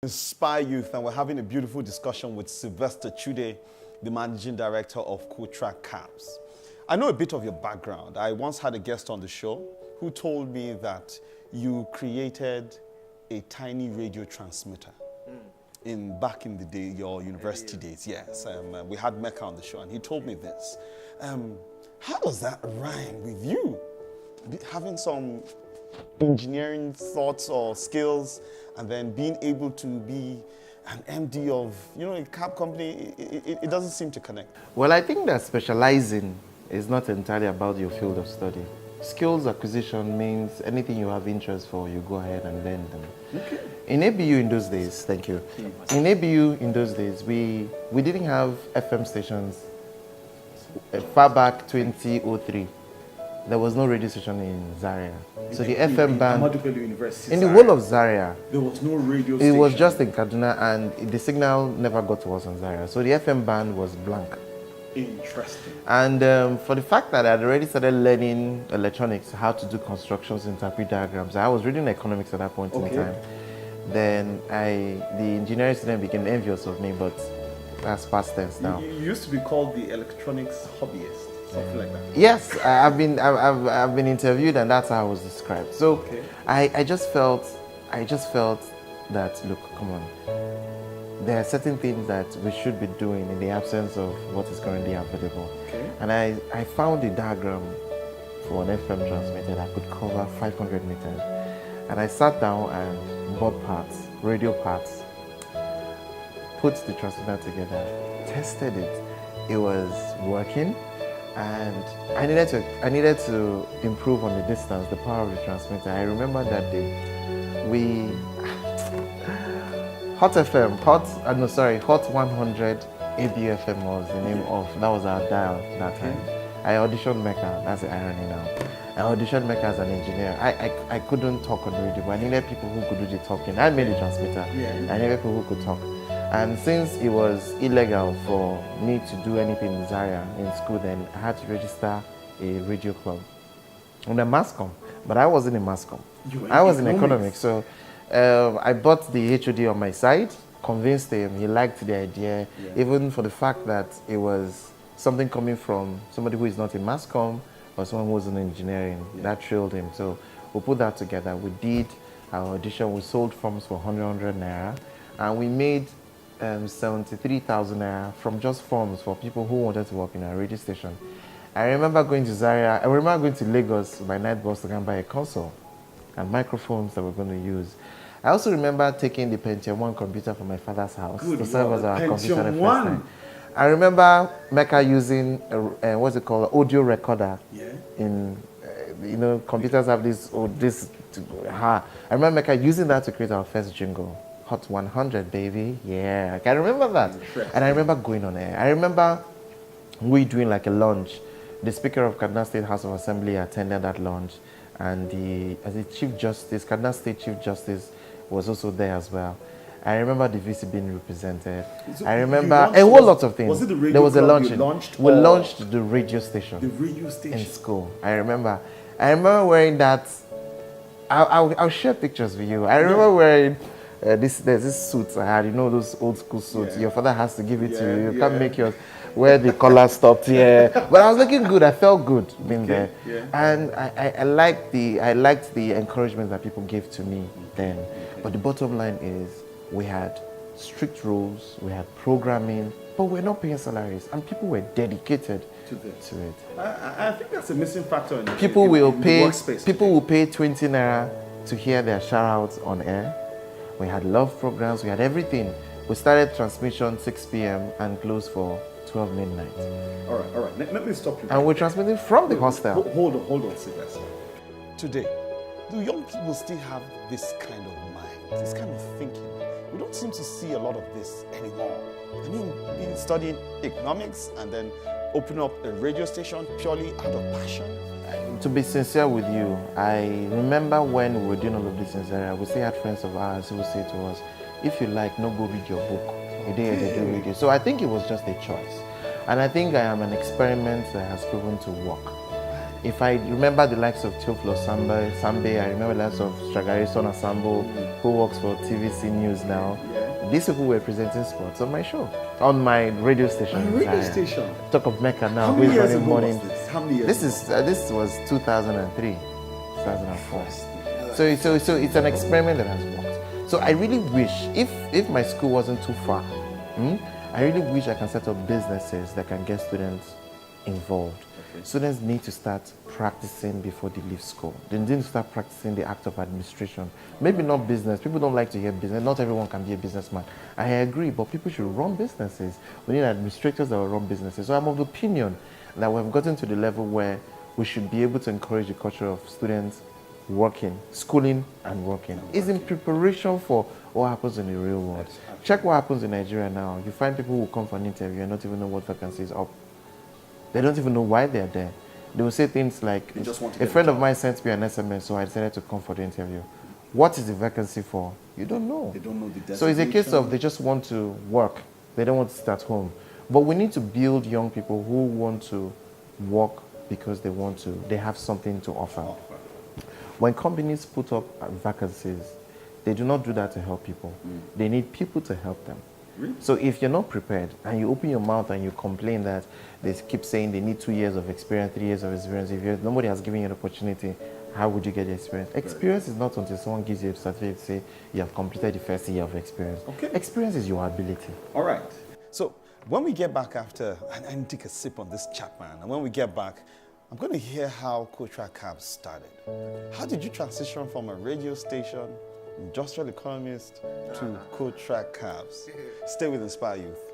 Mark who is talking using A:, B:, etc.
A: Inspire Youth, and we're having a beautiful discussion with Sylvester Chude, the Managing Director of COTRAC CAPS. I know a bit of your background. I once had a guest on the show who told me that you created a tiny radio transmitter back in the day, your university days. Yes, we had Mecca on the show, and he told me this. How does that rhyme with you? Having some engineering thoughts or skills, and then being able to be an MD of, a cab company, it doesn't seem to connect.
B: Well, I think that specializing is not entirely about your field of study. Skills acquisition means anything you have interest for, you go ahead and learn them.
A: Okay.
B: In ABU in those days, thank you. In ABU in those days, we didn't have FM stations. Far back 2003. There was no radio station in Zaria. So the FM band, in the whole of Zaria,
A: there was no radio station.
B: It was just in Kaduna, and the signal never got to us in Zaria. So the FM band was blank.
A: Interesting.
B: And for the fact that I had already started learning electronics, how to do constructions, interpret diagrams, I was reading economics at that point in time. Then the engineering student became envious of me, but that's past tense now.
A: You used to be called the electronics hobbyist. Something like that.
B: Yes, I've been interviewed, and that's how I was described. So I just felt that, look, come on, there are certain things that we should be doing in the absence of what is currently available. And I found a diagram for an FM transmitter that could cover 500 meters. And I sat down and bought parts, radio parts, put the transmitter together, tested it. It was working. And I needed to improve on the distance, the power of the transmitter. I remember that day, Hot 100 ABU FM was the name of, that was our dial that time. I auditioned Mecca, that's the irony now. I auditioned Mecca as an engineer. I couldn't talk on radio, but I needed people who could do the talking. I made the transmitter. I needed people who could talk. And since it was illegal for me to do anything in Zaria in school, then I had to register a radio club. On a mass comm, but I wasn't in mass comm. I was in economics. So I bought the HOD on my side, convinced him, he liked the idea, even for the fact that it was something coming from somebody who is not in mass comm or someone who was in engineering. That thrilled him. So we put that together. We did our audition, we sold forms for 100 naira, and we made 73,000 naira from just forms for people who wanted to work in a radio station. I remember going to Zaria, I remember going to Lagos by night bus to go and buy a console and microphones that we're going to use. I also remember taking the Pentium 1 computer from my father's house to serve as our computer the first time. I remember Mecca using what's it called, audio recorder. In computers have this I remember Mecca using that to create our first jingle. Hot 100, baby. Yeah, I can remember that. And I remember going on air. I remember we doing like a launch. The Speaker of Kaduna State House of Assembly attended that launch, and as the Chief Justice, Kaduna State Chief Justice was also there as well. I remember the VC being represented. I remember a whole lot of things.
A: Was it the radio
B: there was a launch. We
A: launched
B: the radio station.
A: The radio station.
B: In school. I remember wearing that. I'll share pictures with you. I remember wearing there's this suit I had, those old school suits. Your father has to give it to you. You can't make yours. Where the collar stopped here, but I was looking good. I felt good being there, and I liked the encouragement that people gave to me then. But the bottom line is, we had strict rules, we had programming, but we're not paying salaries, and people were dedicated to it.
A: I think that's a missing factor in
B: people will pay.
A: Workspace
B: People will pay 20 naira to hear their shout-outs on air. We had love programs. We had everything. We started transmission 6 p.m. and closed for 12 midnight.
A: All right. Let me stop you.
B: And we're transmitting from the hostel.
A: Hold on, Sylvester. Today, do young people still have this kind of mind, this kind of thinking? We don't seem to see a lot of this anymore. I mean, being studying economics and then open up a radio station purely out of passion.
B: To be sincere with you, I remember when we were doing all of this in Zaria, we still had friends of ours who would say to us, if you like, no, go read your book. We did do radio. So I think it was just a choice. And I think I am an experiment that has proven to work. If I remember the likes of Teoflo Sambe, I remember the likes of Stragari Son Ensemble, who works for TVC News now. These people were presenting sports on my show, on my radio station.
A: On a radio station?
B: Talk of Mecca now.
A: How many years
B: running
A: ago
B: morning.
A: was this? How many years
B: This was 2003, 2004. So it's an experiment that has worked. So I really wish, if my school wasn't too far, I really wish I can set up businesses that can get students involved. Okay. Students need to start practicing before they leave school. They need to start practicing the act of administration. Maybe not business. People don't like to hear business. Not everyone can be a businessman. I agree, but people should run businesses. We need administrators that will run businesses. So I'm of the opinion that we've gotten to the level where we should be able to encourage the culture of students working, schooling and working. It's in preparation for what happens in the real world. Check what happens in Nigeria now. You find people who come for an interview and not even know what vacancy is up. They don't even know why they're there. They will say things like, a friend of mine sent me an SMS, so I decided to come for the interview. What is the vacancy for? You don't know.
A: They don't know the designation.
B: So it's a case of they just want to work. They don't want to sit at home. But we need to build young people who want to work because they want to. They have something to offer. When companies put up vacancies, they do not do that to help people. They need people to help them. Really? So if you're not prepared and you open your mouth and you complain that they keep saying they need 2 years of experience, 3 years of experience, if nobody has given you an opportunity, how would you get the experience? Experience is not until someone gives you a certificate to say you have completed the first year of experience. Okay. Experience is your ability.
A: All right. So when we get back after, I need to take a sip on this chat, man. And when we get back, I'm going to hear how COTRAC Cabs started. How did you transition from a radio station, industrial economist, to COTRAC Cabs? Stay with Inspire Youth.